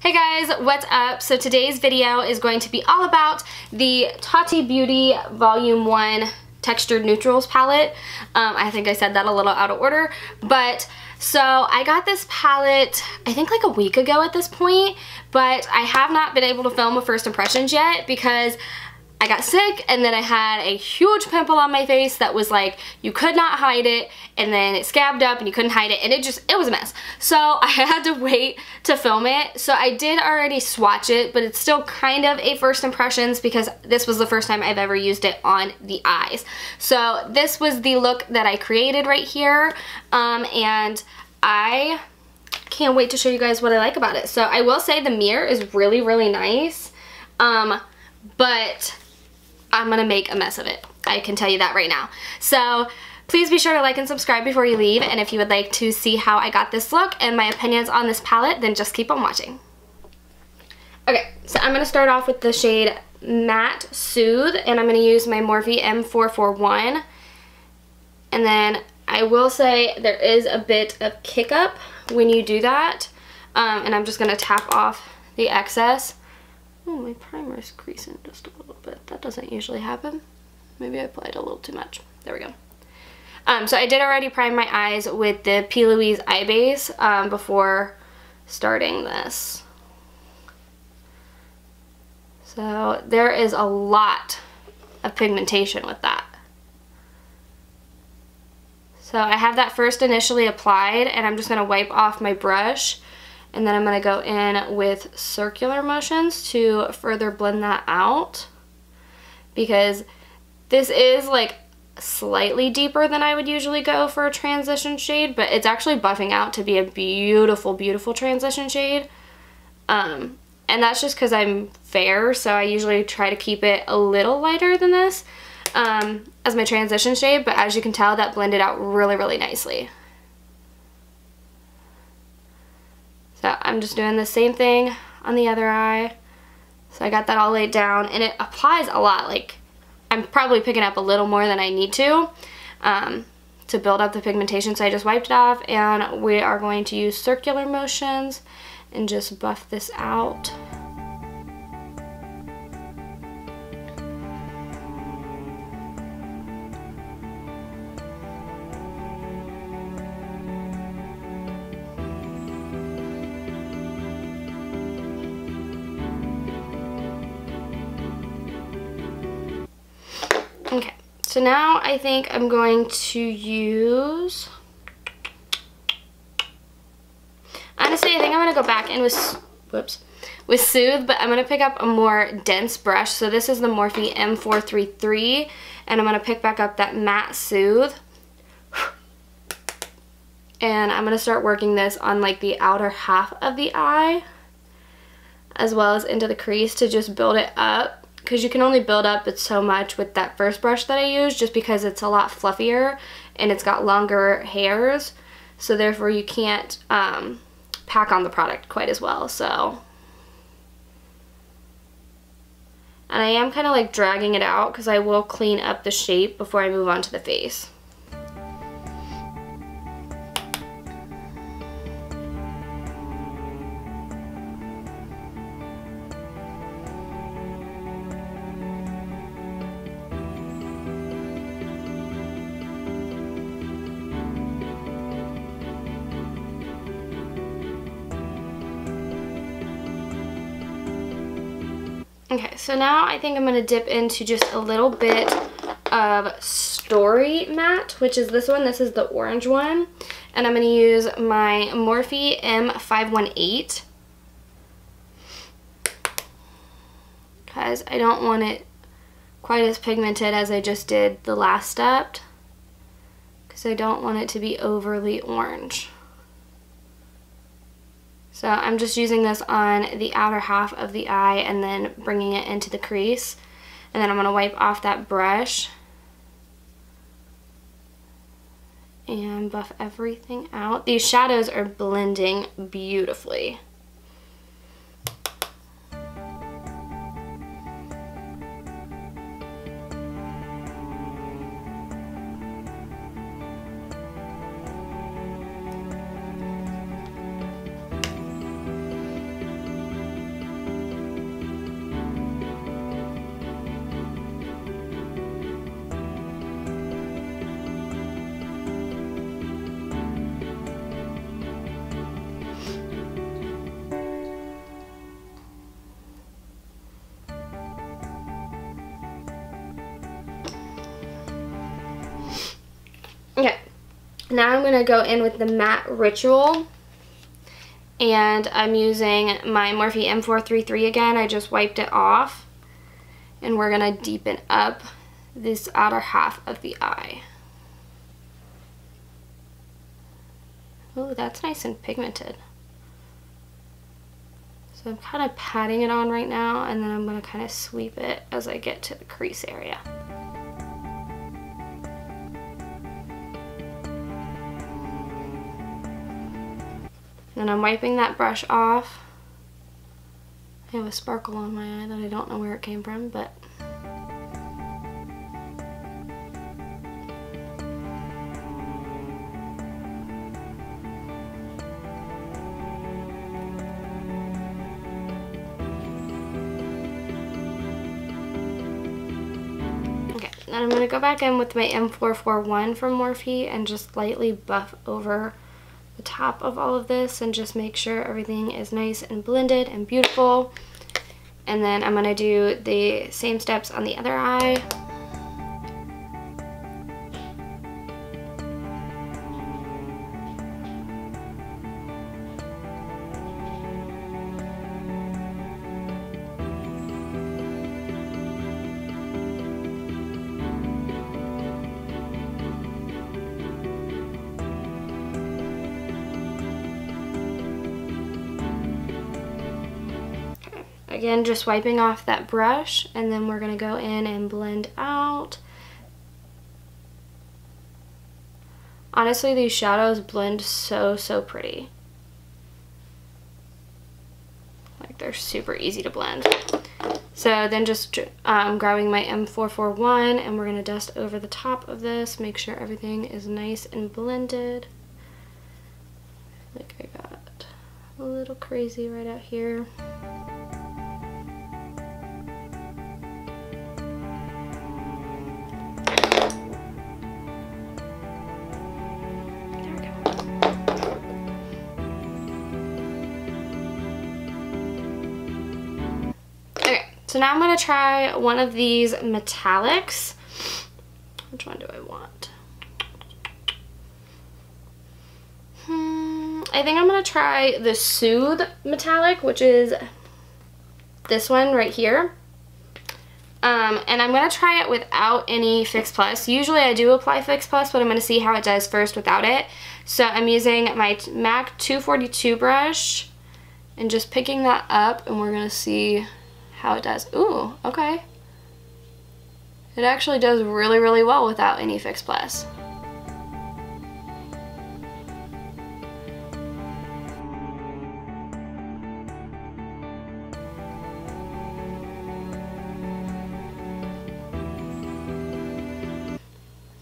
Hey guys, what's up? So today's video is going to be all about the Tati Beauty Volume 1 Textured Neutrals palette. I think I said that a little out of order, but so I got this palette I think like a week ago at this point, but I have not been able to film a first impressions yet because I got sick and then I had a huge pimple on my face that was like, you could not hide it, and then it scabbed up and you couldn't hide it, and it was a mess. So I had to wait to film it. So I did already swatch it, but it's still kind of a first impressions because this was the first time I've ever used it on the eyes. So this was the look that I created right here, and I can't wait to show you guys what I like about it. So I will say the mirror is really, really nice, but I'm gonna make a mess of it. I can tell you that right now. So please be sure to like and subscribe before you leave, and if you would like to see how I got this look and my opinions on this palette, then just keep on watching. Okay, so I'm gonna start off with the shade Matte Soothe, and I'm gonna use my Morphe M441. And then I will say there is a bit of kick up when you do that, and I'm just gonna tap off the excess. Oh, my primer is creasing just a little bit. That doesn't usually happen. Maybe I applied a little too much. There we go. So I did already prime my eyes with the P. Louise eye base before starting this. So there is a lot of pigmentation with that. So I have that first initially applied, and I'm just going to wipe off my brush. And then I'm going to go in with circular motions to further blend that out, because this is like slightly deeper than I would usually go for a transition shade, but it's actually buffing out to be a beautiful, beautiful transition shade. And that's just because I'm fair, so I usually try to keep it a little lighter than this as my transition shade, but as you can tell, that blended out really, really nicely. So I'm just doing the same thing on the other eye. So I got that all laid down, and it applies a lot. Like, I'm probably picking up a little more than I need to build up the pigmentation. So I just wiped it off, and we are going to use circular motions and just buff this out. Okay, so now I think I'm going to use, honestly, I think I'm going to go back in with Soothe, but I'm going to pick up a more dense brush. So this is the Morphe M433, and I'm going to pick back up that Matte Soothe. And I'm going to start working this on like the outer half of the eye, as well as into the crease to just build it up. Because you can only build up it so much with that first brush that I used, just because it's a lot fluffier and it's got longer hairs, so therefore you can't pack on the product quite as well. So, and I am kind of like dragging it out because I will clean up the shape before I move on to the face. Okay, so now I think I'm going to dip into just a little bit of Story Matte, which is this one. This is the orange one. And I'm going to use my Morphe M518 because I don't want it quite as pigmented as I just did the last step, because I don't want it to be overly orange. So I'm just using this on the outer half of the eye and then bringing it into the crease. And then I'm going to wipe off that brush and buff everything out. These shadows are blending beautifully. Now I'm going to go in with the Matte Ritual. And I'm using my Morphe M433 again. I just wiped it off. And we're going to deepen up this outer half of the eye. Oh, that's nice and pigmented. So I'm kind of patting it on right now, and then I'm going to kind of sweep it as I get to the crease area. And I'm wiping that brush off. I have a sparkle on my eye that I don't know where it came from, but then I'm going to go back in with my M441 from Morphe and just lightly buff over the top of all of this and just make sure everything is nice and blended and beautiful. And then I'm going to do the same steps on the other eye. Again, just wiping off that brush, and then we're going to go in and blend out. Honestly, these shadows blend so pretty. Like, they're super easy to blend. So then just grabbing my M441, and we're going to dust over the top of this, make sure everything is nice and blended. Like, I got a little crazy right out here. So now I'm going to try one of these metallics. Which one do I want? I think I'm going to try the Soothe metallic, which is this one right here. And I'm going to try it without any Fix Plus. Usually I do apply Fix Plus, but I'm going to see how it does first without it. So I'm using my MAC 242 brush and just picking that up, and we're going to see how it does. Ooh, okay. It actually does really well without any Fix Plus.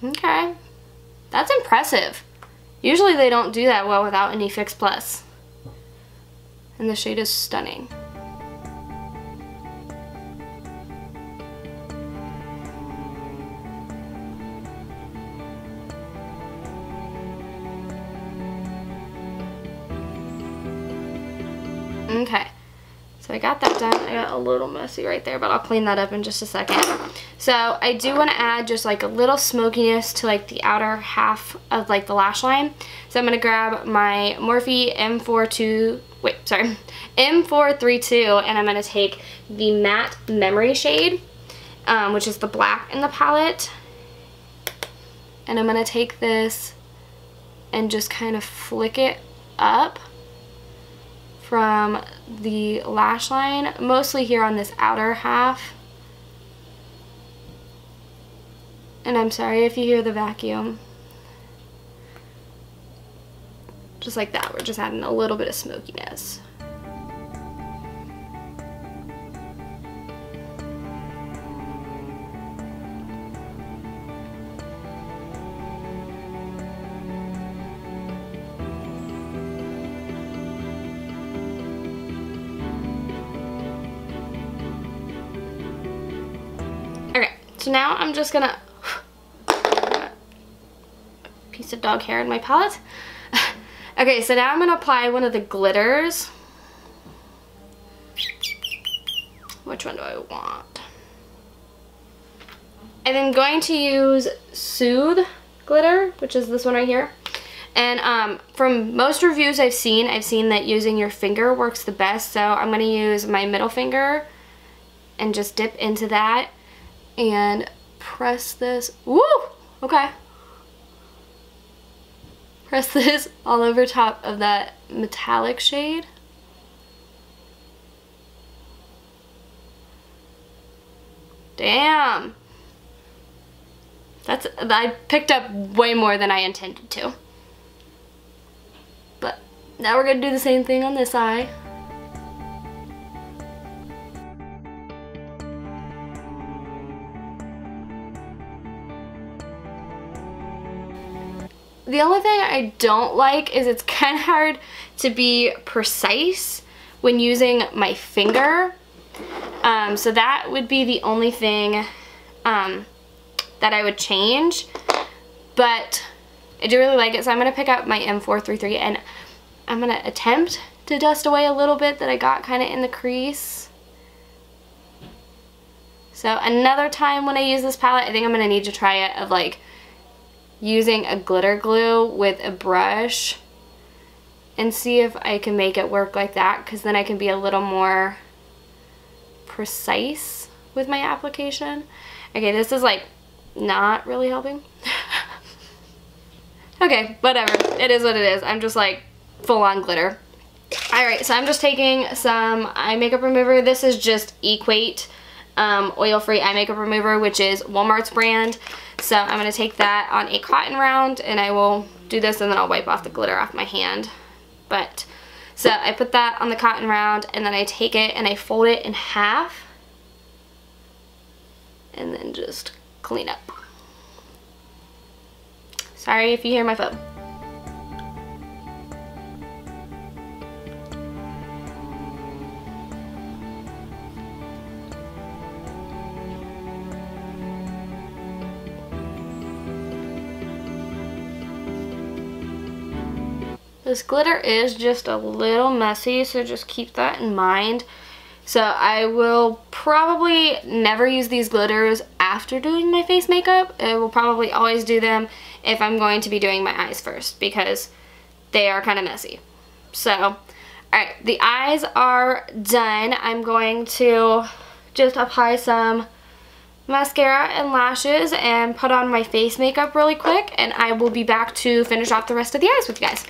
Okay, that's impressive. Usually they don't do that well without any Fix Plus. And the shade is stunning. Okay, so I got that done. I got a little messy right there, but I'll clean that up in just a second. So I do want to add just like a little smokiness to like the outer half of like the lash line. So I'm going to grab my Morphe M432, and I'm going to take the Matte Memory shade, which is the black in the palette. And I'm going to take this and just kind of flick it up from the lash line, mostly here on this outer half. And I'm sorry if you hear the vacuum. Just like that, we're just adding a little bit of smokiness. Okay, so now I'm just gonna piece of dog hair in my palette. Okay, so now I'm gonna apply one of the glitters. Which one do I want? And I'm going to use Soothe glitter, which is this one right here. And from most reviews I've seen that using your finger works the best. So I'm going to use my middle finger and just dip into that and press this. Woo! Okay. Press this all over top of that metallic shade. Damn. I picked up way more than I intended to. But now we're gonna do the same thing on this eye. The only thing I don't like is it's kind of hard to be precise when using my finger. So that would be the only thing that I would change. But I do really like it, so I'm going to pick up my M433 and I'm going to attempt to dust away a little bit that I got kind of in the crease. So another time when I use this palette, I think I'm going to need to try it of like using a glitter glue with a brush and see if I can make it work like that, because then I can be a little more precise with my application. Okay, this is like not really helping. Okay, whatever. It is what it is. I'm just like full on glitter. Alright, so I'm just taking some eye makeup remover. This is just Equate oil-free eye makeup remover, which is Walmart's brand. So I'm going to take that on a cotton round and I will do this and then I'll wipe off the glitter off my hand. But so I put that on the cotton round and then I take it and I fold it in half and then just clean up. Sorry if you hear my phone. This glitter is just a little messy, so just keep that in mind. So I will probably never use these glitters after doing my face makeup. I will probably always do them if I'm going to be doing my eyes first, because they are kind of messy. So, alright, the eyes are done. I'm going to just apply some mascara and lashes and put on my face makeup really quick, and I will be back to finish off the rest of the eyes with you guys.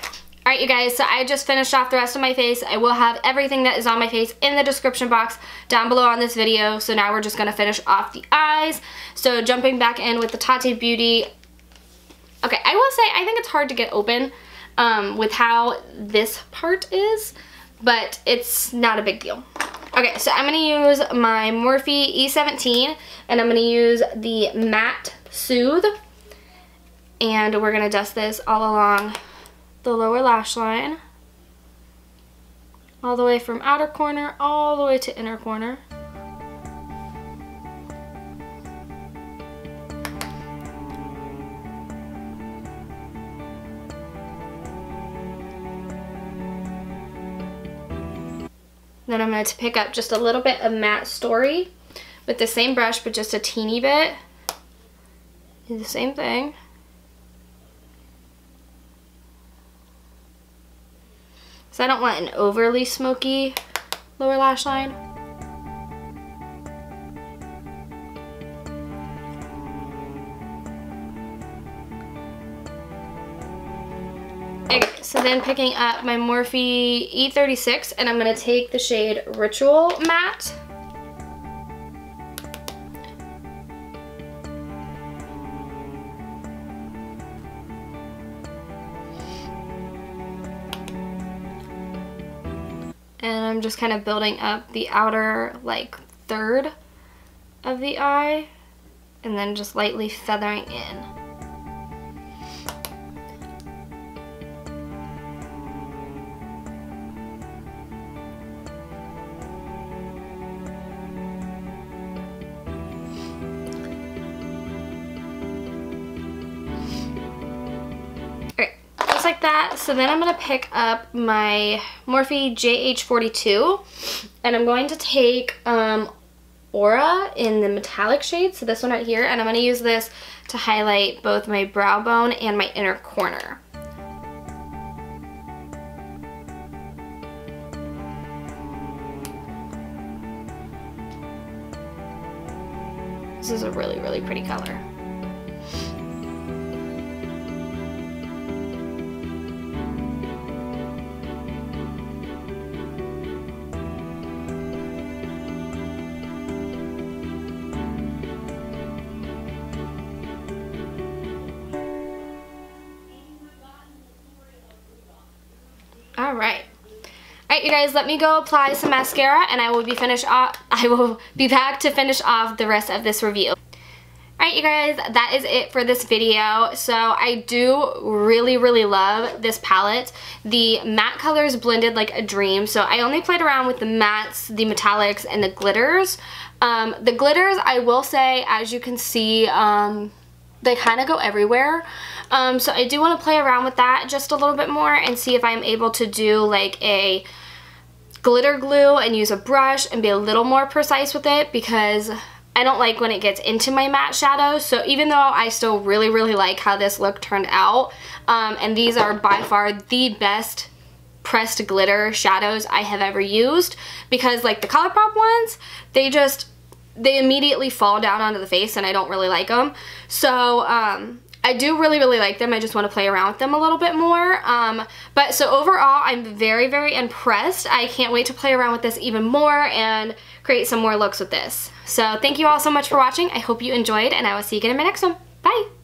Alright you guys, so I just finished off the rest of my face. I will have everything that is on my face in the description box down below on this video. So now we're just going to finish off the eyes. So jumping back in with the Tati Beauty. Okay, I will say I think it's hard to get open with how this part is, but it's not a big deal. Okay, so I'm going to use my Morphe E17 and I'm going to use the Matte Soothe. And we're going to dust this all along the lower lash line, all the way from outer corner all the way to inner corner. Then I'm going to pick up just a little bit of Matte Story with the same brush, but just a teeny bit. Do the same thing. So I don't want an overly smoky lower lash line. Okay, so then picking up my Morphe E36 and I'm going to take the shade Ritual Matte. And I'm just kind of building up the outer like third of the eye and then just lightly feathering in. Like that. So then I'm going to pick up my Morphe JH42 and I'm going to take Aura in the metallic shade, so this one right here, and I'm going to use this to highlight both my brow bone and my inner corner. This is a really, really pretty color. Alright, you guys, let me go apply some mascara and I will be back to finish off the rest of this review. Alright, you guys, that is it for this video. So I do really, really love this palette. The matte colors blended like a dream. So I only played around with the mattes, the metallics, and the glitters. The glitters, I will say, as you can see, they kind of go everywhere. So I do want to play around with that just a little bit more and see if I'm able to do like a glitter glue and use a brush and be a little more precise with it, because I don't like when it gets into my matte shadows. So even though I still really, really like how this look turned out, and these are by far the best pressed glitter shadows I have ever used, because like the ColourPop ones, they immediately fall down onto the face and I don't really like them. So I do really, really like them. I just want to play around with them a little bit more. But so overall, I'm very, very impressed. I can't wait to play around with this even more and create some more looks with this. So thank you all so much for watching. I hope you enjoyed, and I will see you again in my next one. Bye!